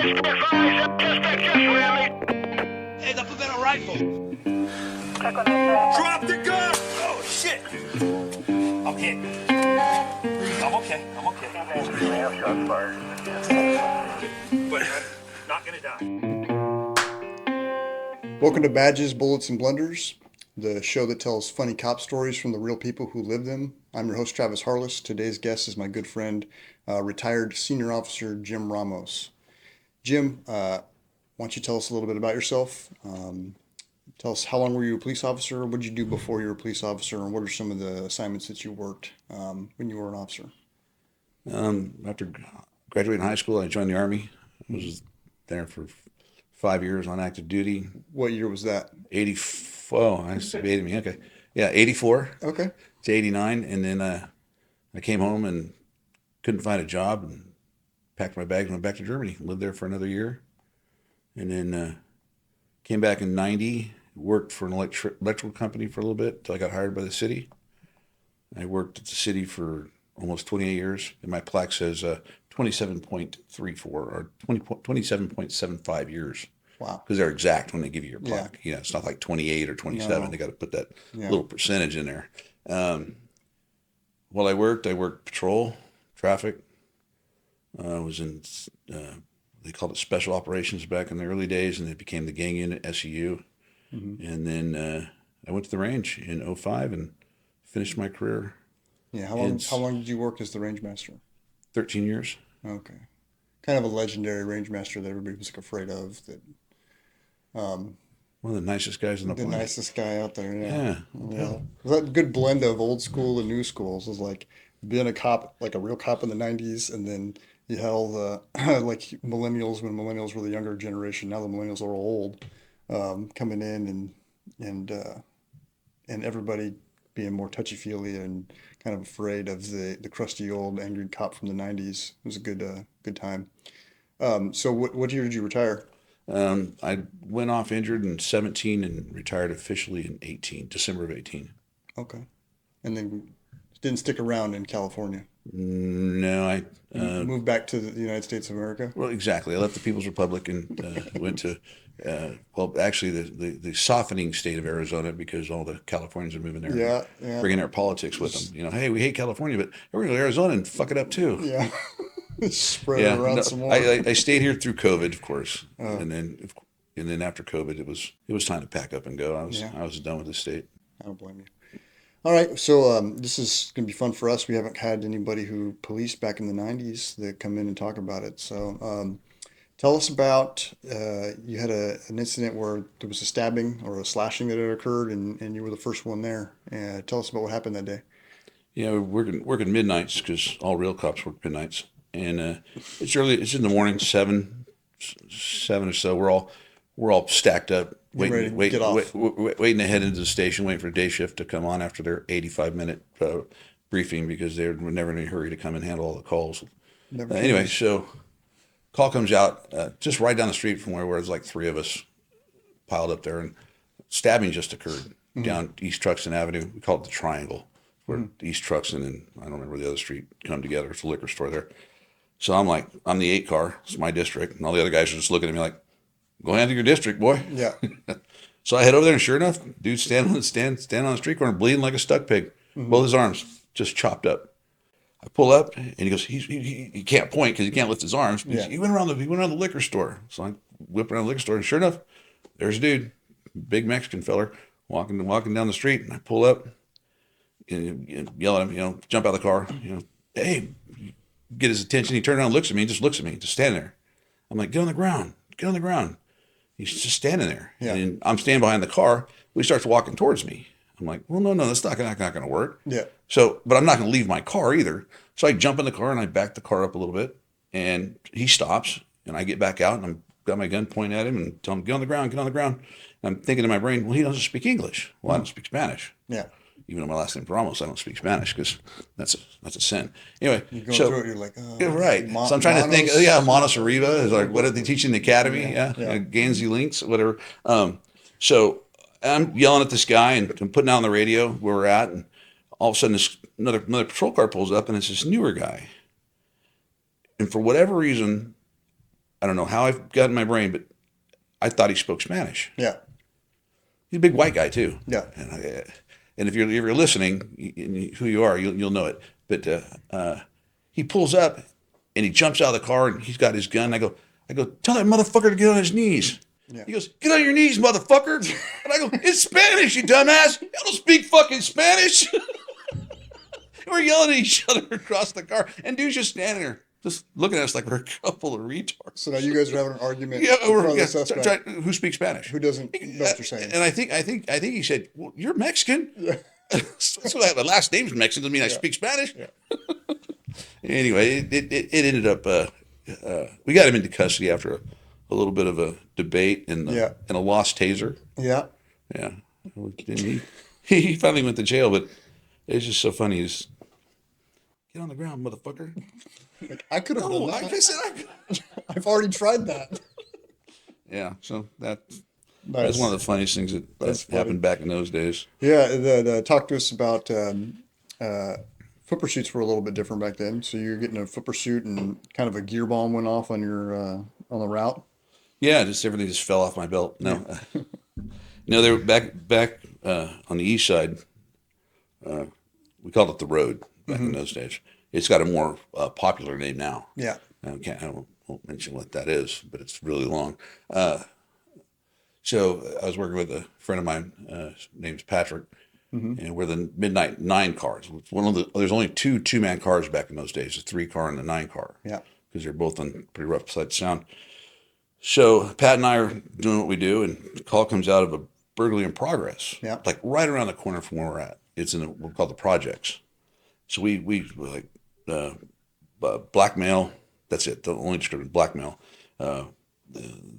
Hey, the better rifle. Drop the gun! Oh, shit! I'm hit. I'm okay. I'm okay. But I'm not gonna die. Welcome to Badges, Bullets, and Blunders, the show that tells funny cop stories from the real people who live them. I'm your host, Travis Harless. Today's guest is my good friend, retired Senior Officer Jim Ramos. Jim, why don't you tell us a little bit about yourself? Tell us how long were you a police officer? What did you do before you were a police officer? And what are some of the assignments that you worked when you were an officer? After graduating high school, I joined the Army. I was there for 5 years on active duty. What year was that? 84. Oh, I debated me. Okay. Yeah, 84 Okay. to 89. And then I came home and couldn't find a job and packed my bags and went back to Germany. Lived there for another year. And then came back in 90, worked for an electrical company for a little bit until I got hired by the city. I worked at the city for almost 28 years, and my plaque says 27.34 or 27.75 years. Wow. Because they're exact when they give you your Yeah. plaque. You know, it's not like 28 or 27. No. They got to put that Yeah. little percentage in there. While I worked patrol, traffic. I was in, they called it special operations back in the early days, and it became the gang unit, SEU. Mm-hmm. And then I went to the range in 2005 and finished my career. Yeah. How long did you work as the range master? 13 years. Okay. Kind of a legendary range master that everybody was afraid of. That One of the nicest guys in the planet. nicest guy out there. Yeah. Yeah. That good blend of old school and new schools was like being a cop, like a real cop in the 90s, and then you had all the like millennials when millennials were the younger generation. Now the millennials are all old, coming in and everybody being more touchy-feely and kind of afraid of the crusty old angry cop from the 90s. It was a good time. So what year did you retire? I went off injured in 17 and retired officially in 18, December of 18. Okay. And then didn't stick around in California. No, I Moved back to the United States of America. well, exactly. I left the People's Republic and went to well, actually the softening state of Arizona because all the Californians are moving there, Yeah, yeah. bringing their politics with them. You know, hey, we hate California, but we're going to Arizona and fuck it up too. Yeah. Spread it around no, some more. I stayed here through COVID, of course, and then after COVID, it was time to pack up and go. I was done with the state. I don't blame you. All right, so this is going to be fun for us. We haven't had anybody who policed back in the 90s that come in and talk about it. So tell us about, you had an incident where there was a stabbing or a slashing that had occurred, and you were the first one there. Tell us about what happened that day. Yeah, we're working midnights because all real cops work midnights, and it's early. It's in the morning, seven or so. We're all stacked up, ready to get off. waiting to head into the station, waiting for day shift to come on after their 85-minute briefing because they were never in a hurry to come and handle all the calls. Never Anyway, finished. so call comes out just right down the street from where there's like three of us piled up there, and stabbing just occurred down East Truxton Avenue. We call it the Triangle, where East Truxton and I don't remember the other street come together. It's a liquor store there. So I'm the 8 car. It's my district, and all the other guys are just looking at me like, "Go handle your district, boy." Yeah. So I head over there, and sure enough, dude standing on the street corner, bleeding like a stuck pig. Both his arms just chopped up. I pull up, and he goes, he can't point because he can't lift his arms. Yeah. He went around the liquor store. So I whip around the liquor store, and sure enough, there's a dude, big Mexican feller, walking down the street. And I pull up, and yell at him, jump out of the car, hey, get his attention. He turned around, and looks at me, just standing there. I'm like, get on the ground. He's just standing there. Yeah. And I'm standing behind the car. He starts walking towards me. I'm like, well, no, that's not going to work. Yeah. So, but I'm not going to leave my car either. So I jump in the car and I back the car up a little bit, and he stops, and I get back out and I'm got my gun pointing at him and tell him, get on the ground. And I'm thinking in my brain, well, he doesn't speak English. Well, I don't speak Spanish. Yeah. Even though my last name's Ramos, I don't speak Spanish because that's a sin. Anyway, You're going through it, you're like, oh, yeah, right. So I'm trying to think. Manos Arriba is like, what did they teach in the academy? Yeah. Gansey Links, whatever. So I'm yelling at this guy and I'm putting out on the radio where we're at, and all of a sudden another patrol car pulls up, and it's this newer guy. And for whatever reason, I don't know how I've got in my brain, but I thought he spoke Spanish. Yeah. He's a big white guy too. Yeah. And if you're listening, who you are, you'll know it. But he pulls up and he jumps out of the car and he's got his gun. I go, tell that motherfucker to get on his knees. Yeah. He goes, get on your knees, motherfucker. And I go, it's Spanish, you dumbass. I don't speak fucking Spanish. We're yelling at each other across the car, and dude's just standing there, just looking at us like we're a couple of retards. So now you guys are having an argument. Yeah, in front of the suspect who speaks Spanish? who doesn't know what you're saying. And I think he said, "Well, you're Mexican." Yeah. So the last name's Mexican doesn't mean I speak Spanish. Yeah. Anyway, it ended up we got him into custody after a little bit of a debate and a lost taser. Yeah. Yeah. And he finally went to jail, but it's just so funny. He's get on the ground, motherfucker. Like, I could have No, done like I said, I've already tried that. yeah. So that's Nice. one of the funniest things that happened back in those days. Yeah, talk to us about foot pursuits were a little bit different back then. So you're getting a foot pursuit and kind of a gear bomb went off on your on the route. Yeah, just everything just fell off my belt. No, no, they were back on the east side. We called it the road back in those days. It's got a more popular name now. Yeah. I won't mention what that is, but it's really long. So I was working with a friend of mine, his name's Patrick, and we're the Midnight 9 cars. There's only two-man cars back in those days, a 3-car and a 9-car. Yeah. Because they're both on pretty rough side of sound. So Pat and I are doing what we do, and the call comes out of a burglary in progress. Yeah. Like right around the corner from where we're at. It's in we're called the projects. So we like blackmail. That's it. The only description, blackmail. The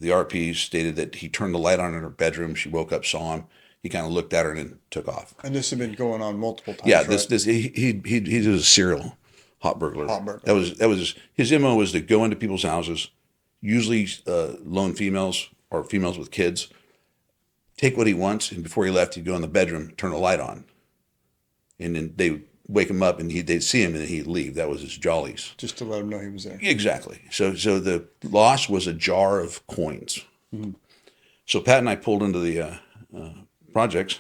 RP stated that he turned the light on in her bedroom. She woke up, saw him. He kind of looked at her and then took off. And this had been going on multiple times. Yeah, right? he was a serial hot burglar. Hot burglar. That was his MO was to go into people's houses, usually lone females or females with kids, take what he wants, and before he left, he'd go in the bedroom, turn the light on, and then they wake him up and they'd see him and he'd leave. That was his jollies. Just to let him know he was there. Exactly. So the loss was a jar of coins. So Pat and I pulled into the projects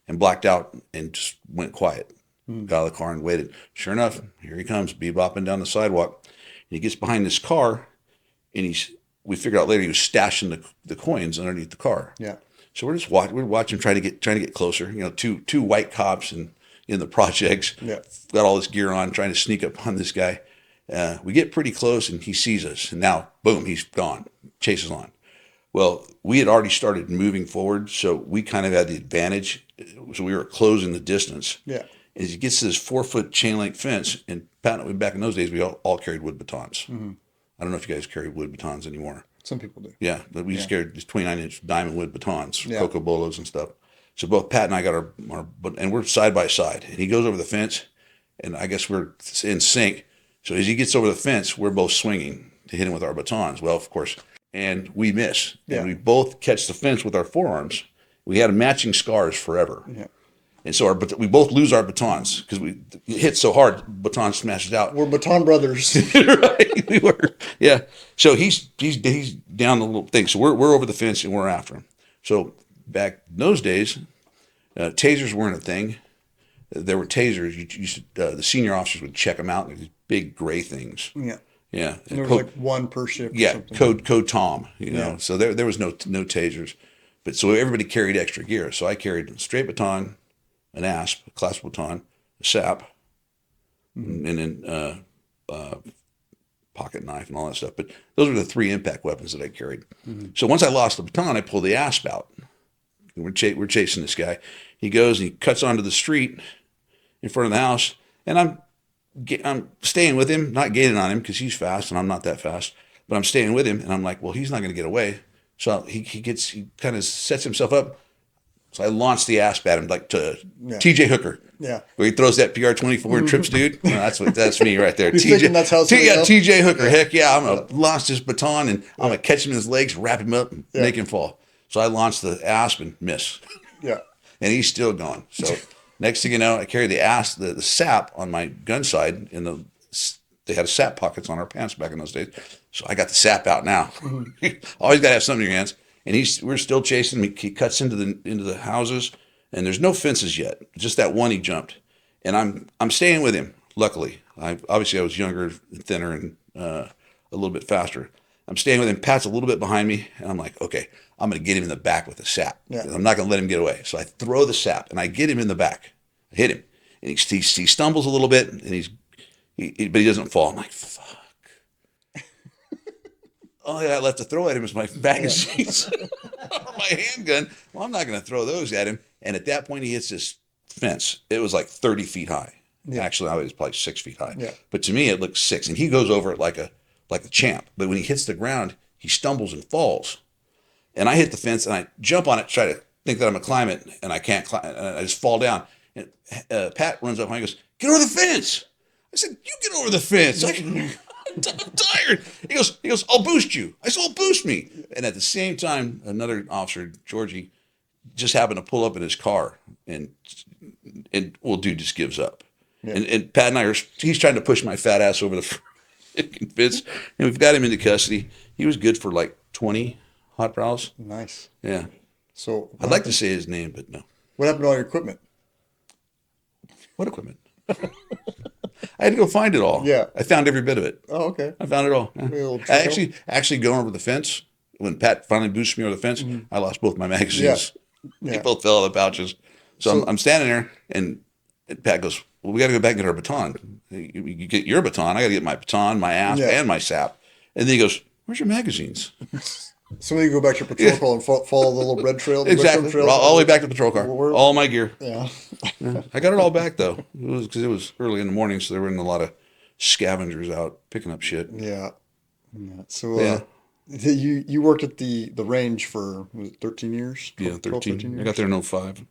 and blacked out and just went quiet. Got out of the car and waited. Sure enough, here he comes, bebopping down the sidewalk. And he gets behind this car, and we figured out later he was stashing the coins underneath the car. Yeah. So we're just watching, trying to get closer. You know, two white cops in the projects. Yeah. Got all this gear on, trying to sneak up on this guy. We get pretty close, and he sees us. And now, boom, he's gone. Chases on. Well, we had already started moving forward, so we kind of had the advantage. So we were closing the distance. Yeah. As he gets to this 4-foot chain link fence, and back in those days, we all carried wood batons. I don't know if you guys carry wood batons anymore. Some people do. Yeah, but we just carried these 29-inch diamond wood batons, Yeah. Coco Bolos and stuff. So both Pat and I got our and we're side by side. And he goes over the fence, and I guess we're in sync. So as he gets over the fence, we're both swinging to hit him with our batons. Well, of course, and we miss. Yeah. And we both catch the fence with our forearms. We had matching scars forever. Yeah. And so we both lose our batons because we hit so hard, baton smashes out. We're baton brothers. Right, we were. Yeah. So he's down the little thing. So we're over the fence and we're after him. So back in those days, tasers weren't a thing. There were tasers. The senior officers would check them out. These big gray things. Yeah. Yeah. And there was like one per shift. Or Yeah. something. Code Tom. You know. Yeah. So there was no tasers, but so everybody carried extra gear. So I carried a straight baton, an ASP, a clasp baton, a SAP, and then pocket knife and all that stuff. But those were the 3 impact weapons that I carried. So once I lost the baton, I pulled the ASP out. And we're chasing this guy. He goes and he cuts onto the street in front of the house, and I'm staying with him, not gaining on him because he's fast and I'm not that fast, but I'm staying with him, and I'm like, well, he's not going to get away. So he kind of sets himself up. So I launched the ASP at him like to TJ Hooker. Yeah. Where he throws that PR-24 and trips dude. No, that's me right there. He's thinking that's how TJ Hooker. Yeah. Heck yeah, I'm going to launch this baton and I'm going to catch him in his legs, wrap him up, and make him fall. So I launched the ASP and miss. Yeah. And he's still gone. So next thing you know, I carry the SAP on my gun side, and they had a sap pockets on our pants back in those days. So I got the sap out now. Always got to have something in your hands. And we're still chasing him. He cuts into the houses, and there's no fences yet. Just that one he jumped, and I'm staying with him. Luckily, obviously I was younger, thinner, and a little bit faster. I'm staying with him. Pat's a little bit behind me, and I'm like, okay, I'm going to get him in the back with the sap. Yeah. I'm not going to let him get away. So I throw the sap, and I get him in the back. I hit him, and he stumbles a little bit, and but he doesn't fall. I'm like, fuck. All I left to throw at him is my magazines, my handgun. Well, I'm not going to throw those at him. And at that point, he hits this fence. It was like 30 feet high. Yeah. Actually, I was probably 6 feet high. Yeah. But to me, it looked 6. And he goes over it like a champ. But when he hits the ground, he stumbles and falls. And I hit the fence, and I jump on it, try to think that I'm going to climb it, and I can't climb. And I just fall down. And Pat runs up and he goes, "Get over the fence." I said, "You get over the fence." I'm tired. He goes, "I'll boost you." I said, "Well, boost me." And at the same time, another officer, Georgie, just happened to pull up in his car, and dude just gives up. Yeah. And Pat and he's trying to push my fat ass over the fence, and we've got him into custody. He was good for like 20 hot prowls. Nice. Yeah. So I'd like to say his name, but no. What happened to all your equipment? What equipment? I had to go find it all. Yeah. I found every bit of it. Oh, okay. I found it all. Yeah. Actually going over the fence, when Pat finally boosted me over the fence, I lost both my magazines. Yeah. They both fell out of the pouches. So I'm standing there, and Pat goes, "Well, we got to go back and get our baton. You get your baton. I got to get my baton, my asp, and my sap." And then he goes, "Where's your magazines?" So when you go back to your patrol car and follow the little red trail. Exactly. Trail, all the way back to the patrol car. All my gear. Yeah. I got it all back, though. Because it was early in the morning, so there weren't a lot of scavengers out picking up shit. Yeah. So you worked at the range for, was it 13 years? 12, 13 years. I got there in 05.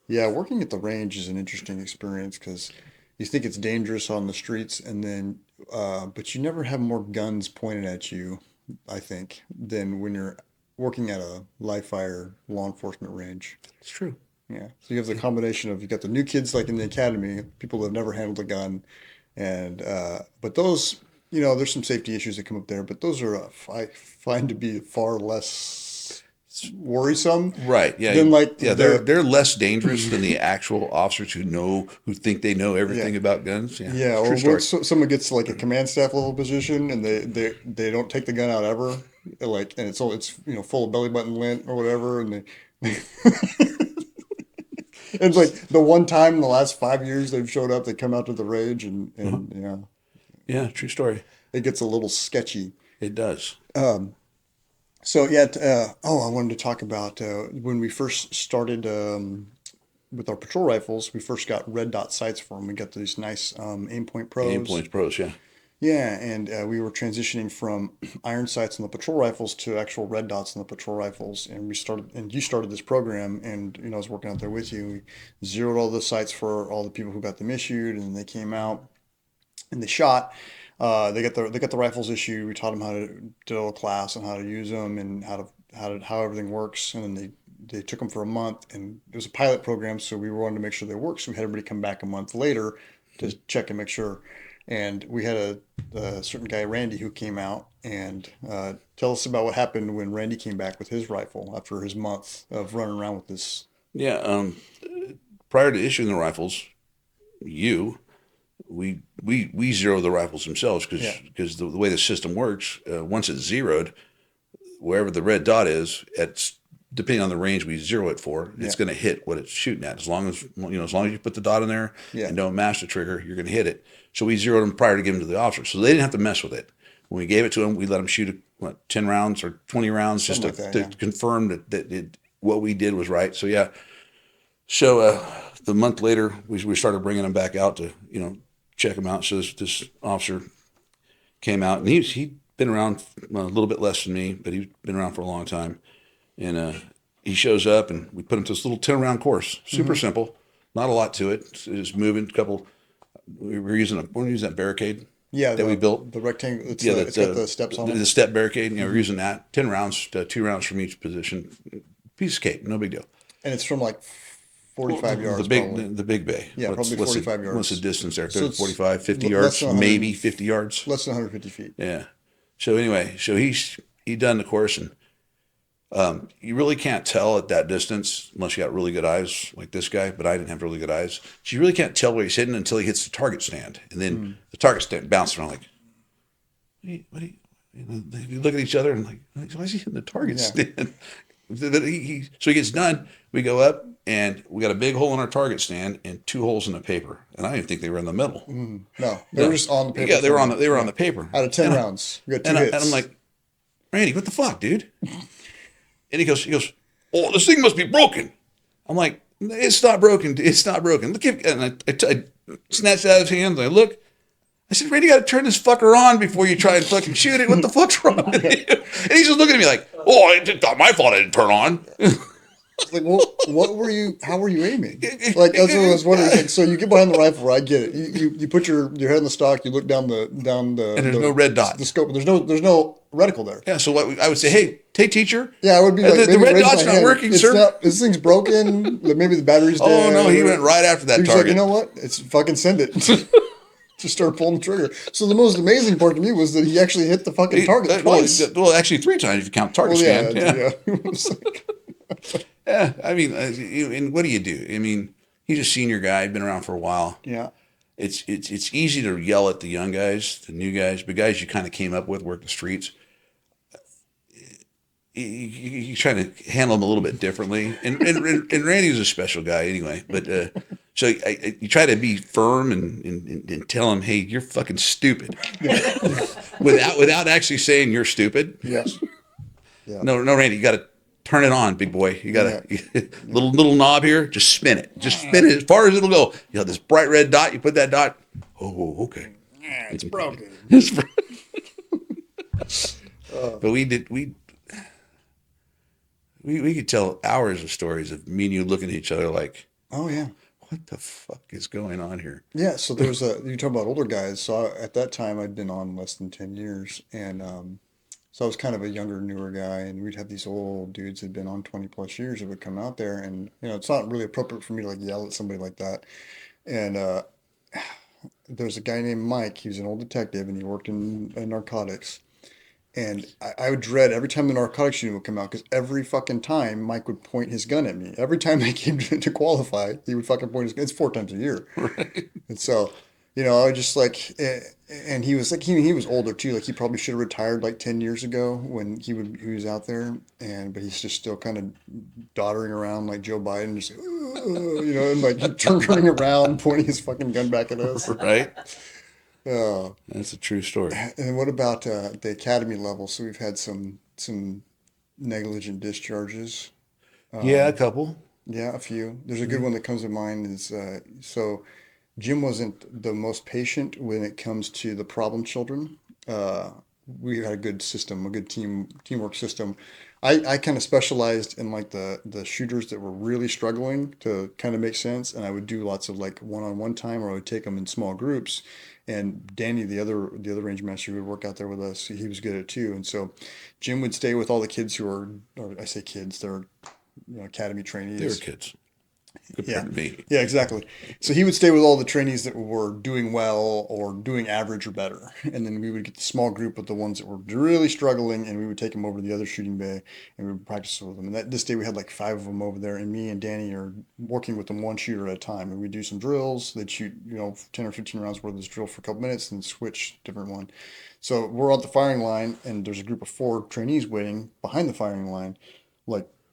Yeah, working at the range is an interesting experience because you think it's dangerous on the streets, and then but you never have more guns pointed at you, I think, than when you're working at a live fire law enforcement range. It's true. Yeah. So you have the combination of, you got the new kids like in the academy, people that have never handled a gun, and but those, there's some safety issues that come up there, but those are I find to be far less worrisome. Right. Yeah. They're less dangerous than the actual officers who think they know everything about guns. Yeah. Yeah. Or when someone gets like a command staff level position and they don't take the gun out ever, like, and it's full of belly button lint or whatever, and they it's like the one time in the last 5 years they've showed up, they come out to the range and yeah. Yeah. True story. It gets a little sketchy. It does. So yeah, I wanted to talk about when we first started with our patrol rifles. We first got red dot sights for them. We got these nice Aimpoint Pros. Aimpoint Pros, yeah. Yeah, and we were transitioning from iron sights on the patrol rifles to actual red dots on the patrol rifles. And you started this program, and I was working out there with you. We zeroed all the sights for all the people who got them issued, and they came out and they shot. They got the rifles issued. We taught them how to do a class and how to use them and how everything works. And then they took them for a month, and it was a pilot program, so we wanted to make sure they worked. So we had everybody come back a month later to check and make sure. And we had a certain guy, Randy, who came out and tell us about what happened when Randy came back with his rifle after his month of running around with this. Yeah. Prior to issuing the rifles, we zero the rifles themselves because the way the system works, once it's zeroed, wherever the red dot is, it's depending on the range we zero it for, it's going to hit what it's shooting at. As long as you put the dot in there and don't mash the trigger, you're going to hit it. So we zeroed them prior to giving to the officer, so they didn't have to mess with it. When we gave it to them, we let them shoot 10 rounds or 20 rounds just to confirm that what we did was right. So yeah. So the month later, we started bringing them back out to check them out. So this officer came out, and he'd been around a little bit less than me, but he's been around for a long time. And he shows up, and we put him to this little 10-round course. Super simple, not a lot to it. Just moving a couple. We were using that barricade. Yeah, that we built. The rectangle. It's got the steps on it. The step barricade. We're using that. 10 rounds, 2 rounds from each position. Piece of cake, no big deal. And it's from like 45 yards. The big bay. Yeah, probably 45 yards. What's the distance there? So 45, 50 less yards, than maybe 50 yards. Less than 150 feet. Yeah. So anyway, he done the course, and you really can't tell at that distance unless you got really good eyes like this guy, but I didn't have really good eyes. So you really can't tell where he's hitting until he hits the target stand. And then the target stand bounces around like, what do you look at each other and like, why is he hitting the target stand? So he gets done. We go up and we got a big hole in our target stand and 2 holes in the paper. And I didn't think they were in the middle. No, they were just on the paper. Yeah, they were on the paper. Out of 10 rounds, we got 2 hits. And I'm like, Randy, what the fuck, dude? And he goes, oh, this thing must be broken. I'm like, it's not broken. It's not broken. Look, and I snatched it out of his hands. And I look. I said, Randy, you got to turn this fucker on before you try and fucking shoot it. What the fuck's wrong with you? And he's just looking at me like, oh, it's not my fault I didn't turn on. Like, well, how were you aiming? Like, that's what I was wondering. Like, so you get behind the rifle, I get it. You put your head in the stock, you look down the and there's no red dot. The scope. There's no reticle there. Yeah, so what I would say, hey, teacher. Yeah, I would be like, the red dot's not working, sir. This thing's broken. Maybe the battery's dead. Oh, no, he went right after that target. Like, you know what? It's fucking send it. Just start pulling the trigger. So the most amazing part to me was that he actually hit the fucking target twice. Well, actually 3 times if you count target stand. Yeah. Yeah, I mean, and what do you do? I mean, he's a senior guy, been around for a while. Yeah. It's easy to yell at the young guys, the new guys, but guys you kind of came up with, work the streets. You try to handle them a little bit differently. And Randy's a special guy anyway. But so you try to be firm and tell him, hey, you're fucking stupid. Yeah. without actually saying you're stupid. Yes. Yeah. No, Randy, you got to turn it on, big boy. You got a little knob here. Just spin it. Just spin it as far as it'll go. You have this bright red dot. You put that dot. Oh, okay. Yeah, it's broken. It's broken. But we could tell hours of stories of me and you looking at each other like, oh yeah, what the fuck is going on here? Yeah. So there's you talk about older guys. So at that time I'd been on less than 10 years, and so I was kind of a younger, newer guy, and we'd have these old dudes that'd been on 20 plus years that would come out there, and it's not really appropriate for me to like yell at somebody like that. And there's a guy named Mike. He was an old detective, and he worked in narcotics. And I would dread every time the narcotics unit would come out, because every fucking time Mike would point his gun at me. Every time they came to qualify, he would fucking point his gun. It's 4 times a year. Right. And so, I would just like, and he was like, he was older too. Like he probably should have retired like 10 years ago when he was out there. But he's just still kind of doddering around like Joe Biden, just, and like turning around, pointing his fucking gun back at us. Right. That's a true story. And what about the academy level? So we've had some negligent discharges. Yeah, a couple. Yeah, a few. There's a good one that comes to mind is so Jim wasn't the most patient when it comes to the problem children. We had a good system, a good teamwork system. I kind of specialized in like the shooters that were really struggling to kind of make sense, and I would do lots of like one-on-one time, or I would take them in small groups. And Danny, the other range master who would work out there with us, he was good at it too. And so Jim would stay with all the kids who are, or I say kids, they're academy trainees. They were kids. Compared to me. Yeah, exactly. So he would stay with all the trainees that were doing well or doing average or better. And then we would get the small group with the ones that were really struggling, and we would take them over to the other shooting bay and we would practice with them. And this day we had like 5 of them over there, and me and Danny are working with them one shooter at a time. And we do some drills. They'd shoot, 10 or 15 rounds worth of this drill for a couple minutes and switch different one. So we're at the firing line, and there's a group of 4 trainees waiting behind the firing line,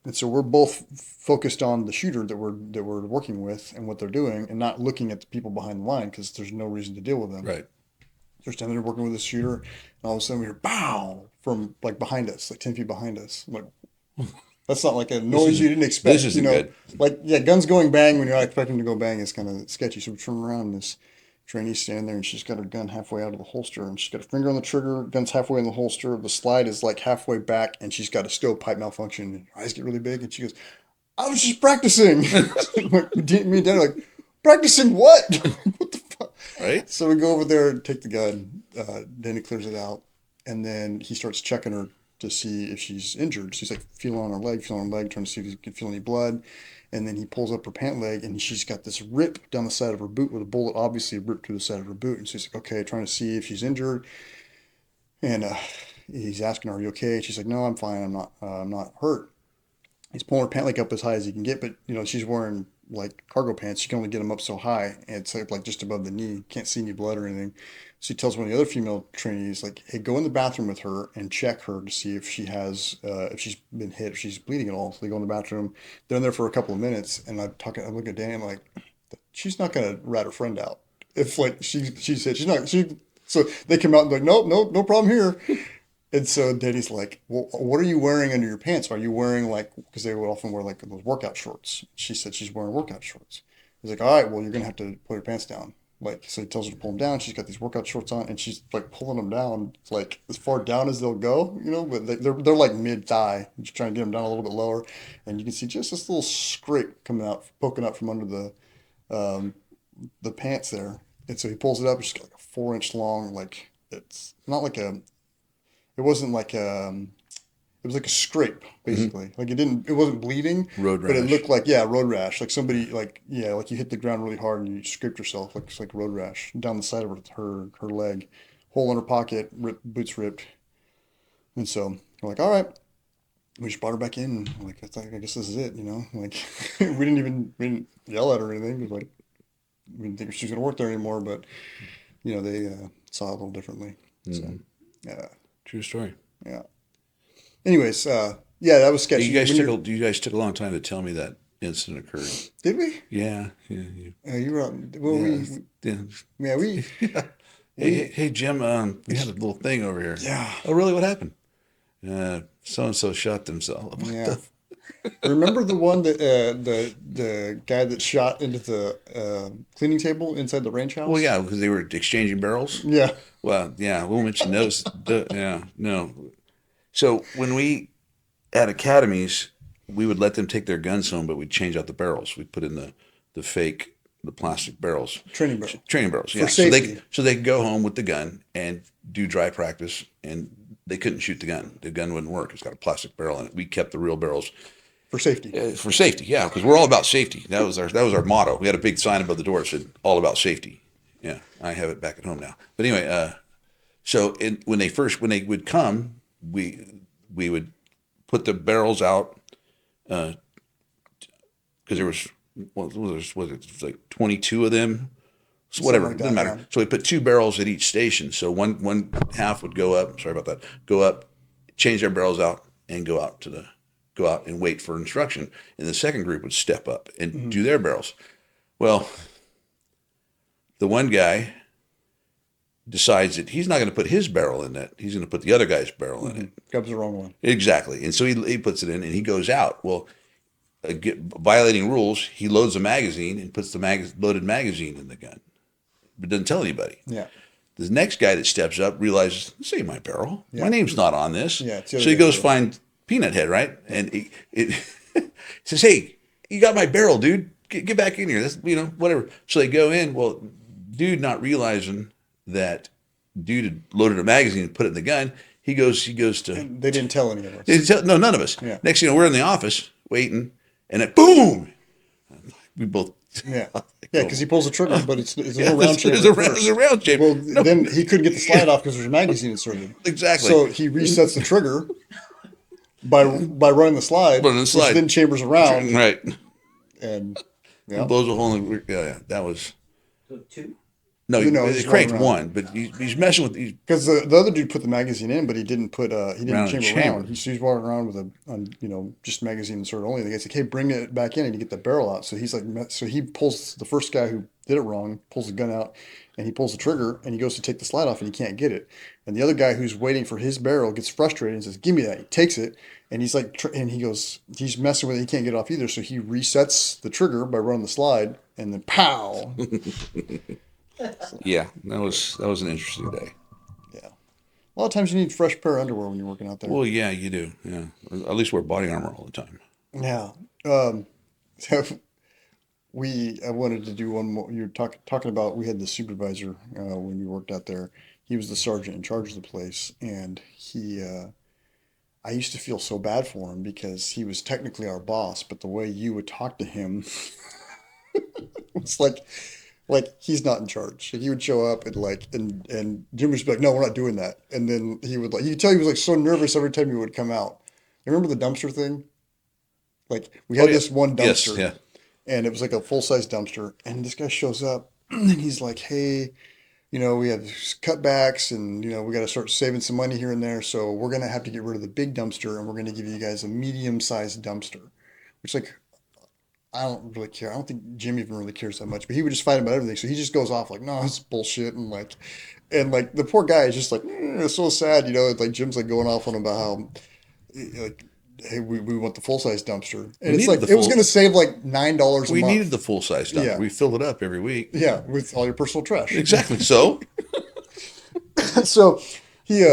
and so we're both focused on the shooter that we're working with and what they're doing, and not looking at the people behind the line, because there's no reason to deal with them. Right. They're standing there working with the shooter, and all of a sudden we hear "bow" from like behind us, like 10 feet behind us. I'm like, that's not like a noise you didn't expect. This isn't good. Like guns going bang when you're not expecting them to go bang is kind of sketchy. So we turn around, and this trainee's standing there, and she's got her gun halfway out of the holster, and she's got her finger on the trigger, gun's halfway in the holster, the slide is like halfway back, and she's got a stovepipe malfunction, and her eyes get really big, and she goes, I was just practicing. Me and Dad are like, practicing what? What the fuck? Right. So we go over there and take the gun. Danny clears it out, and then he starts checking her to see if she's injured. She's like feeling on her leg, trying to see if he can feel any blood. And then he pulls up her pant leg, and she's got this rip down the side of her boot with a bullet obviously ripped through the side of her boot. And so he's like, okay, trying to see if she's injured. And he's asking her, "Are you okay?" She's like, "No, I'm fine. I'm not hurt." He's pulling her pant leg up as high as he can get, but she's wearing like cargo pants. You can only get them up so high, and it's like just above the knee. Can't see any blood or anything. So he tells one of the other female trainees, like, "Hey, go in the bathroom with her and check her to see if she has, if she's been hit, if she's bleeding at all." So they go in the bathroom. They're in there for a couple of minutes, and I'm looking at Danny. I'm like, she's not gonna rat her friend out. If like she said she's not she. So they come out and they're like, "Nope, nope, no problem here." And so Danny's like, "Well, what are you wearing under your pants? Are you wearing like," because they would often wear like those workout shorts. She said she's wearing workout shorts. He's like, "All right, well, you're gonna have to pull your pants down." Like, so he tells her to pull them down. She's got these workout shorts on, and she's like pulling them down, like as far down as they'll go, but they're like mid thigh. Just trying to get them down a little bit lower, and you can see just this little scrape coming out, poking up from under the pants there. And so he pulls it up. It's got like a 4 inch long, like it's not like a it wasn't like it was like a scrape basically. Like it wasn't bleeding, Road but it rash. looked like road rash. Like somebody like like you hit the ground really hard and you scraped yourself. Like it's like road rash down the side of her leg, hole in her pocket, boots ripped. And so we're like, all right, we just brought her back in. And we're like, I guess this is it, Like we didn't yell at her or anything. It was like we didn't think she was gonna work there anymore, but they saw it a little differently. So yeah. True story. Yeah. Anyways, yeah, that was sketchy. You guys took a long time to tell me that incident occurred. Did we? Yeah. You were on. Well, Yeah. we. Hey, Jim. We had a little thing over here. Yeah. Oh, really? What happened? So and so shot themselves. Yeah. Remember the one that the guy that shot into the cleaning table inside the ranch house? Well, yeah, because they were exchanging barrels. Yeah. Well, yeah, we'll mention those. Yeah, no. So when we at academies, we would let them take their guns home, but we'd change out the barrels. We'd put in the plastic barrels. Training barrels. Training barrels, yeah. For safety. So they could go home with the gun and do dry practice, and they couldn't shoot the gun. The gun wouldn't work. It's got a plastic barrel in it. We kept the real barrels. For safety. For safety, yeah, because we're all about safety. That was our motto. We had a big sign above the door that said "All about safety." Yeah, I have it back at home now. But anyway, so when they would come, we would put the barrels out because there was like 22 of them, so whatever, like that, doesn't matter. yeah. So we put 2 barrels at each station. So one half would go up. Sorry about that. Go up, change their barrels out, and go out and wait for instruction. And the second group would step up and do their barrels. Well, the one guy decides that he's not going to put his barrel in it. He's going to put the other guy's barrel in it. Grabs the wrong one. Exactly. And so he puts it in and he goes out. Well, violating rules, he loads a magazine and puts the loaded magazine in the gun, but doesn't tell anybody. Yeah. The next guy that steps up realizes, this ain't my barrel. Yeah. My name's not on this. Yeah, it's So the other he guy's goes barrel. find Peanut Head, right? And he says, hey, you got my barrel, dude. Get back in here. That's, whatever. So they go in. Well, dude not realizing that dude had loaded a magazine and put it in the gun. He goes to... They didn't tell any of us. No, none of us. Yeah. Next thing you know, we're in the office waiting, and then boom! We both... Yeah. Yeah, because he pulls the trigger, but it's a little round chamber. There's a round chamber. Well, then he couldn't get the slide off because there's a magazine inserted. Exactly. So he resets the trigger by running the slide, which then chambers around. Right. And It blows a hole in the... Yeah, that was... So 2? No, No, he he's cranked going around. one, but he's messing with... because the other dude put the magazine in, but he didn't Around the chamber chamber. around. He's walking around with just magazine insert only. The guy's like, hey, bring it back in and you get the barrel out. So he's like, so he pulls the first guy who did it wrong, pulls the gun out, and he pulls the trigger and he goes to take the slide off and he can't get it. And the other guy who's waiting for his barrel gets frustrated and says, give me that. He takes it and he's like, and he goes, he's messing with it. He can't get it off either. So he resets the trigger by running the slide and then pow. Yeah, that was an interesting day. Yeah. A lot of times you need fresh pair of underwear when you're working out there. Well, yeah, you do. Yeah, at least wear body armor all the time. Yeah. So I wanted to do one more. You were talking about, we had the supervisor when we worked out there. He was the sergeant in charge of the place, and he I used to feel so bad for him because he was technically our boss, but the way you would talk to him was like he's not in charge. Like he would show up and Jim would be like, no, we're not doing that. And then he would like you could tell he was like so nervous every time he would come out. You remember the dumpster thing? Like we Oh had yeah. this one Yes. dumpster Yeah. and it was like a full-size dumpster, and this guy shows up and he's like, hey, we have cutbacks and we got to start saving some money here and there, so we're going to have to get rid of the big dumpster and we're going to give you guys a medium-sized dumpster, which like I don't really care. I don't think Jim even really cares that much, but he would just fight about everything. So he just goes off like, no, it's bullshit. And the poor guy is just like, it's so sad, like Jim's like going off on him about how, like, hey, we want the full size dumpster. And We it's needed like, the it was full- going to save like $9 a We month. needed the full size dump. Yeah. We filled it up every week. Yeah, with all your personal trash. Exactly. So So he,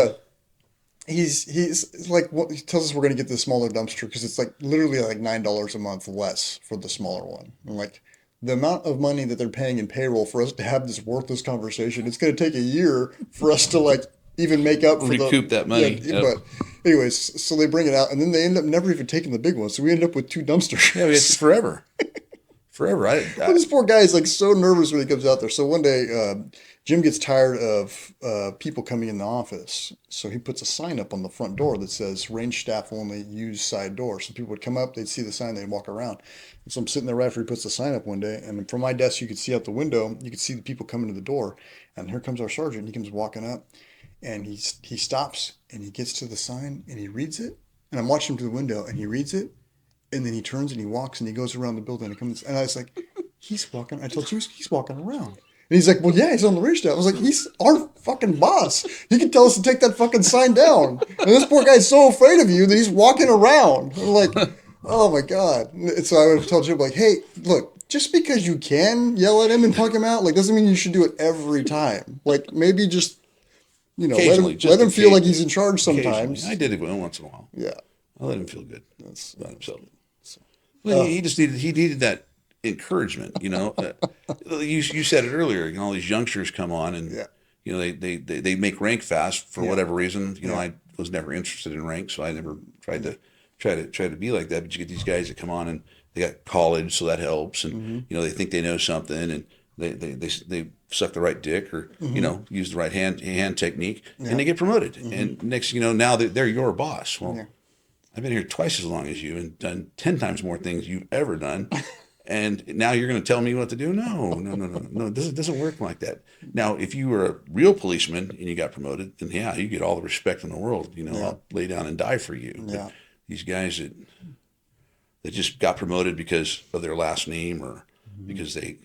he's like, what he tells us we're going to get the smaller dumpster because it's like literally like $9 a month less for the smaller one. And like the amount of money that they're paying in payroll for us to have this worthless conversation, it's going to take a year for us to like even make up for recoup that money. Yeah, Yep. but anyways, so they bring it out and then they end up never even taking the big one. So we end up with two dumpsters. yeah, it's forever. Forever. But this poor guy is like so nervous when he comes out there. So one day, Jim gets tired of people coming in the office. So he puts a sign up on the front door that says range staff only, use side door. So people would come up, they'd see the sign, they'd walk around. And so I'm sitting there right after he puts the sign up one day. And from my desk, you could see out the window, you could see the people coming to the door. And here comes our sergeant. He comes walking up and he stops and he gets to the sign and he reads it. And I'm watching him through the window and he reads it. And then he turns and he walks and he goes around the building and comes. And I was like, he's walking. I told you he's walking around. And he's like, well, yeah, he's on the range staff. I was like, he's our fucking boss. He can tell us to take that fucking sign down. And this poor guy's so afraid of you that he's walking around. I'm like, oh my God. And so I would tell Jim, like, hey, look, just because you can yell at him and punk him out, like, doesn't mean you should do it every time. Like, maybe just, Occasionally, let him feel like occasionally. he's in charge sometimes. Occasionally. I did it once in a while. Yeah. I let him feel good That's about himself. Well, he just needed that encouragement. You said it earlier. All these youngsters come on and Yeah. they make rank fast for Yeah. whatever reason. Yeah. I was never interested in rank, so I never tried to be like that. But you get these guys that come on and they got college, so that helps, and they think they know something, and they suck the right dick or use the right hand technique, and they get promoted. And next, now they're your boss. Well. Yeah. I've been here twice as long as you and done 10 times more things you've ever done. And now you're going to tell me what to do? No. It doesn't work like that. Now, if you were a real policeman and you got promoted, then yeah, you get all the respect in the world. I'll lay down and die for you. Yeah. But these guys that just got promoted because of their last name or because they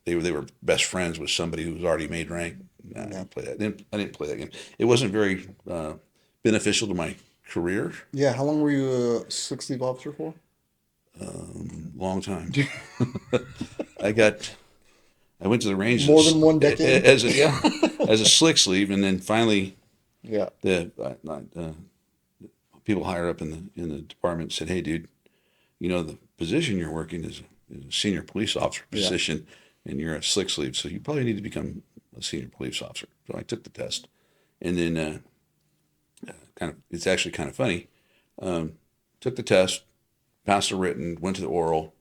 were best friends with somebody who was already made rank. I didn't play that. I didn't play that game. It wasn't very beneficial to my career. Yeah. How long were you a six leave officer for? Long time. I went to the range More than one decade? as a slick sleeve, and then finally Yeah. the people higher up in the department said, "Hey, dude, the position you're working is a senior police officer position, and you're a slick sleeve, so you probably need to become a senior police officer." So I took the test, and then it's actually kind of funny. Took the test, passed the written, went to the oral.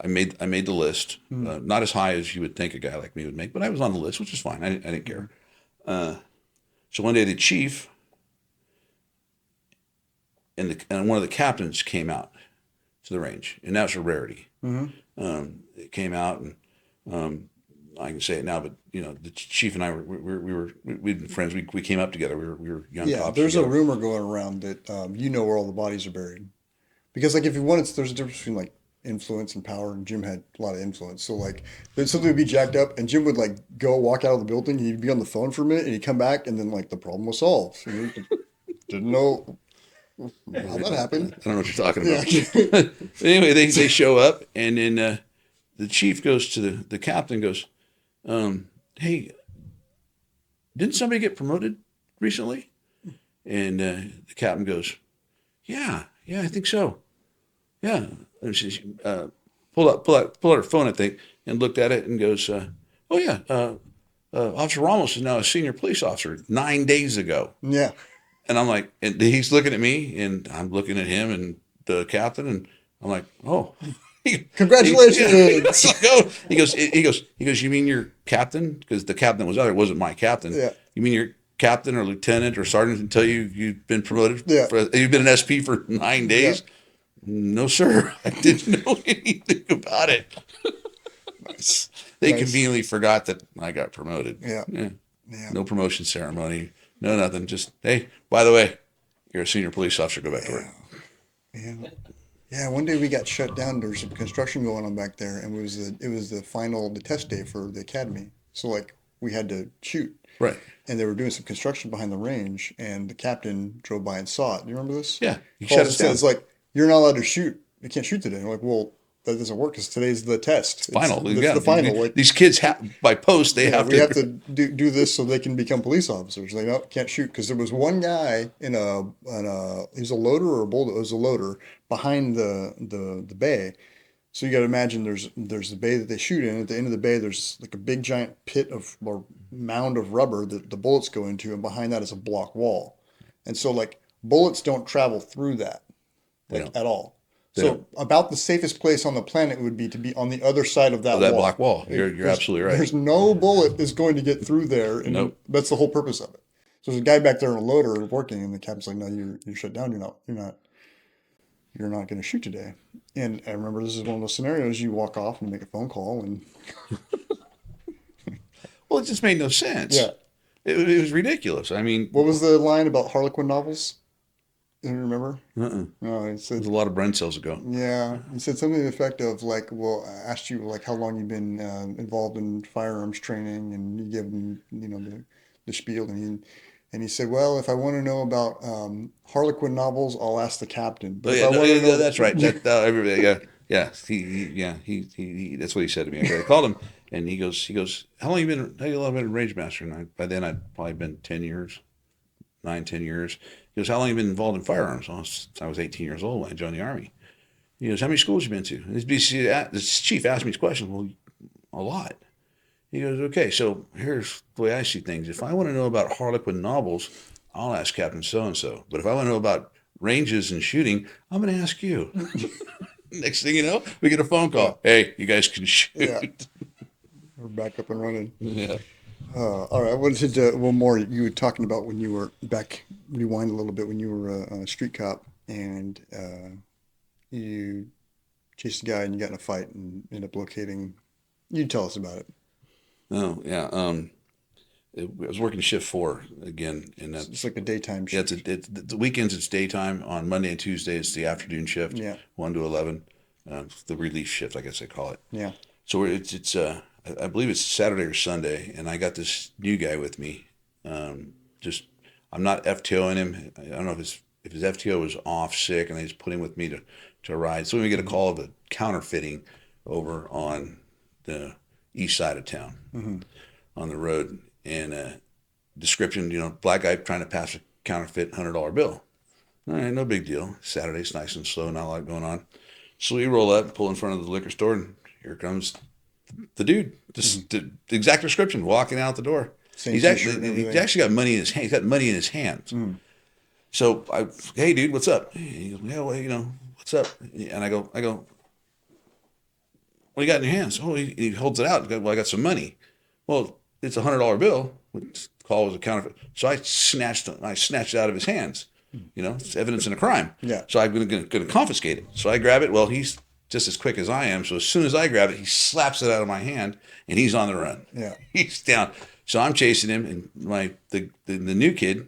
I made the list, not as high as you would think a guy like me would make, but I was on the list, which is fine. I didn't care. So one day the chief and one of the captains came out to the range, and that's a rarity. It came out, and I can say it now, but the chief and I we'd been friends. We came up together. We were young cops. There's together. a rumor going around that where all the bodies are buried, because like if you wanted, there's a difference between like influence and power, and Jim had a lot of influence. So like then something would be jacked up, and Jim would like go walk out of the building. He'd be on the phone for a minute, and he'd come back, and then like the problem was solved. And we didn't know how that happened. I don't know what you're talking about. Anyway, they show up, and then the chief goes to the captain, goes, "Hey, didn't somebody get promoted recently?" And the captain goes, "Yeah, I think so. Yeah." And she pulled out her phone, I think, and looked at it and goes, "Oh yeah, Officer Ramos is now a senior police officer 9 days ago." Yeah. And I'm like, and he's looking at me, and I'm looking at him and the captain, and I'm like, oh, Congratulations. he goes, you mean you're captain? Because the captain that was out there wasn't my captain. Yeah. You mean you're captain or lieutenant or sergeant until you've been promoted? Yeah. You've been an SP for 9 days? No, sir. I didn't know anything about it. Nice. They Nice. conveniently forgot that I got promoted. Yeah. Yeah. Yeah. No promotion ceremony. No nothing. Just, hey, by the way, you're a senior police officer. Go back to work. Yeah. Yeah, one day we got shut down. There's some construction going on back there, and it was the test day for the academy. So like we had to shoot, Right. and they were doing some construction behind the range, and the captain drove by and saw it. Do you remember this? Yeah. He Calls shut and us down. says like, "You're not allowed to shoot. You can't shoot today." I'm like, "Well, that doesn't work because today's the test. Final. It's Yeah. the final. Like These kids by post, they have we to. have to do this so they can become police officers. They can't shoot because there was one guy in he was a loader or a bulldozer. It was a loader behind the bay. So you got to imagine there's the bay that they shoot in. At the end of the bay, there's like a big giant pit of or mound of rubber that the bullets go into, and behind that is a block wall. And so like bullets don't travel through that at all. So about the safest place on the planet would be to be on the other side of that wall. Block wall. You're absolutely right. There's no bullet is going to get through there, and Nope. that's the whole purpose of it. So there's a guy back there in a loader working, and the captain's like, "No, you're shut down. You're not going to shoot today." And I remember this is one of those scenarios you walk off and make a phone call, and Well, it just made no sense. yeah. It was ridiculous. I mean, What was the line about Harlequin novels? Do you remember? uh-uh. No, it It said was a lot of brain cells ago. yeah, he said something to the effect of like, well, I asked you like how long you've been involved in firearms training, and you give him, the spiel, and he said, well, if I want to know about Harlequin novels, I'll ask the captain. But Oh, if yeah, I no, want to yeah, know, that's right. Everybody, yeah. He that's what he said to me. I called him, and he goes, how long you been a range master? And by then I'd probably been 10 years. He goes, how long have you been involved in firearms? Well, I was 18 years old when I joined the Army. He goes, how many schools you been to? And this chief asked me this question. Well, a lot. He goes, okay, so here's the way I see things. If I want to know about Harlequin novels, I'll ask Captain so-and-so. But if I want to know about ranges and shooting, I'm going to ask you. Next thing you know, we get a phone call. Hey, you guys can shoot. Yeah. We're back up and running. Yeah. All right, I wanted to one more. You were talking about when you were back, rewind a little bit, when you were a street cop and you chased a guy and you got in a fight and ended up locating. You tell us about it. Oh, yeah. I was working shift 4 again, and that's It's like a daytime yeah. shift. It's the weekends. It's daytime. On Monday and Tuesday, it's the afternoon shift. Yeah. 1 to 11. The relief shift, I guess they call it. Yeah. So it's I believe it's Saturday or Sunday, and I got this new guy with me. I'm not FTOing him. I don't know if his FTO was off sick, and they just put him with me to ride. So we get a call of a counterfeiting over on the east side of town on the road, and description, black guy trying to pass a counterfeit $100 bill. All right, no big deal. Saturday's nice and slow, not a lot going on. So we roll up, pull in front of the liquor store, and here comes the dude. Just the exact description, walking out the door. Same He's t-shirt and actually everything. got money in his hand. He's got money in his hands. So hey dude, what's up? He goes, yeah, well, what's up? And I go, what do you got in your hands? Oh, he holds it out. Well, I got some money. Well, it's a $100 bill. Which call was a counterfeit. So I snatched it out of his hands. It's evidence in a crime. Yeah. So I'm going to confiscate it. So I grab it. Well, he's just as quick as I am. So as soon as I grab it, he slaps it out of my hand, and he's on the run. Yeah. He's down. So I'm chasing him, and the new kid,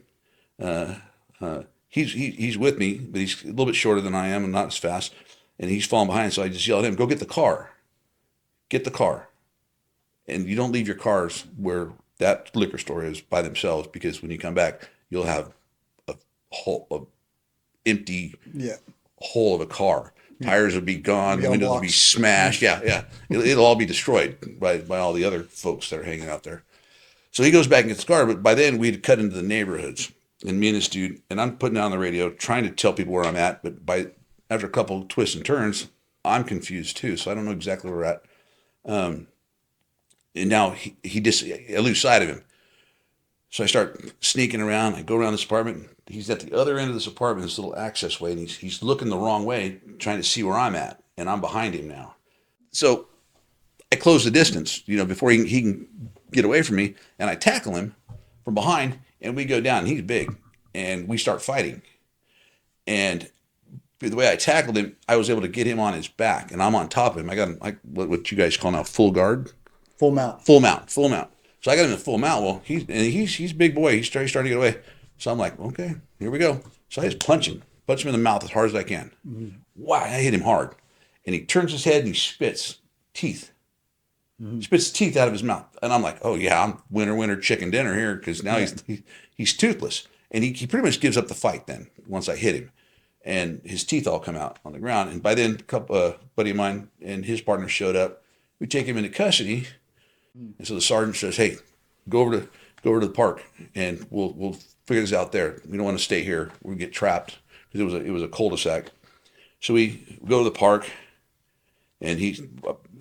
he's with me, but he's a little bit shorter than I am and not as fast, and he's falling behind. So I just yelled at him, "Go get the car! Get the car!" And you don't leave your cars where that liquor store is by themselves, because when you come back, you'll have a empty Yeah. hole of a car. Tires will be gone, Be on windows will be blocks. smashed. Yeah. It'll all be destroyed by all the other folks that are hanging out there. So he goes back and gets the car, but by then we'd cut into the neighborhoods. And me and this dude, and I'm putting down the radio, trying to tell people where I'm at, but after a couple of twists and turns, I'm confused too. So I don't know exactly where we're at. And now I lose sight of him. So I start sneaking around. I go around this apartment. He's at the other end of this apartment, this little access way, and he's looking the wrong way, trying to see where I'm at, and I'm behind him now. So I close the distance, before he can get away from me, and I tackle him from behind, and we go down. He's big, and we start fighting. And the way I tackled him, I was able to get him on his back, and I'm on top of him. I got him like what you guys call now full guard, Full mount. full mount. So I got him in full mount. Well, he's a big boy. He's starting to get away. So I'm like, okay, here we go. So I just punch him in the mouth as hard as I can. Wow, I hit him hard, and he turns his head and he spits teeth. Spits teeth out of his mouth, and I'm like, oh yeah, I'm winner chicken dinner here, because now he's toothless, and he pretty much gives up the fight then once I hit him. And his teeth all come out on the ground. And by then, a buddy of mine and his partner showed up. We take him into custody. And so the sergeant says, hey, go over to the park, and we'll figure this out there. We don't want to stay here. We get trapped, because it was a cul-de-sac. So we go to the park, and he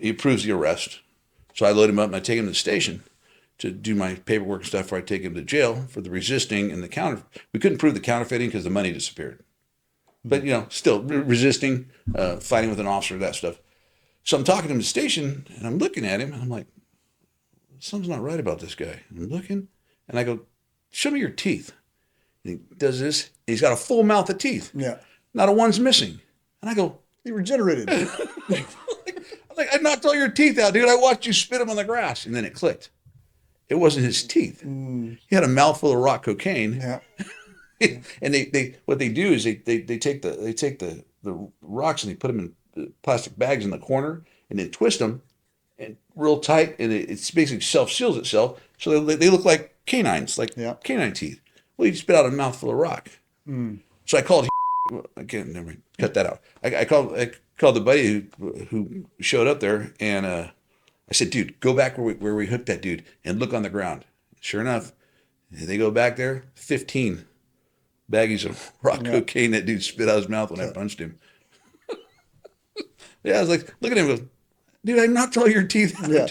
approves the arrest. So I load him up, and I take him to the station to do my paperwork and stuff before I take him to jail for the resisting and the counter. We couldn't prove the counterfeiting because the money disappeared. But, still resisting, fighting with an officer, that stuff. So I'm talking to him at the station, and I'm looking at him, and I'm like, something's not right about this guy. And I'm looking, and I go, show me your teeth. And he does this. He's got a full mouth of teeth. Yeah. Not a one's missing. And I go, He regenerated. I'm like, I knocked all your teeth out, dude. I watched you spit them on the grass. And then it clicked. It wasn't his teeth. He had a mouthful of rock cocaine. Yeah. And they what they do is they take the rocks, and they put them in plastic bags in the corner, and then twist them and real tight, and it's basically self-seals itself, so they look like canines, like canine teeth. Well, he spit out a mouthful of rock. So I called. Again, never mind, cut that out. I called the buddy who showed up there, and I said, dude, go back where we hooked that dude and look on the ground. Sure enough, they go back there, 15 baggies of rock cocaine that dude spit out his mouth when I punched him. I was like, look at him, goes, dude, I knocked all your teeth out. Yeah.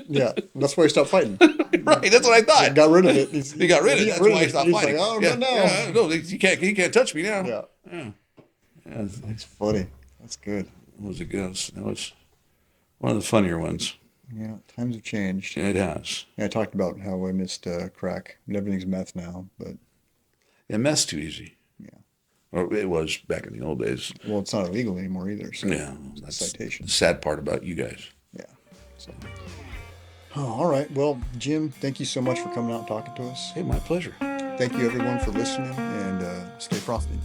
Yeah. That's why he stopped fighting. Right, that's what I thought. He got rid of it. He got rid of it. That's why he stopped fighting. He's like, oh, yeah, no. Yeah, no, he can't touch me now. Yeah. It's Funny. That's good. That was one of the funnier ones. Yeah. Times have changed. It has. Yeah, I talked about how I missed crack. And everything's meth now, but. Yeah, meth's too easy. Yeah. Or it was back in the old days. Well, it's not illegal anymore either. So Yeah, that's citation. the sad part about you guys. Yeah. So. Oh, all right. Well, Jim, thank you so much for coming out and talking to us. Hey, my pleasure. Thank you, everyone, for listening, and stay frosty.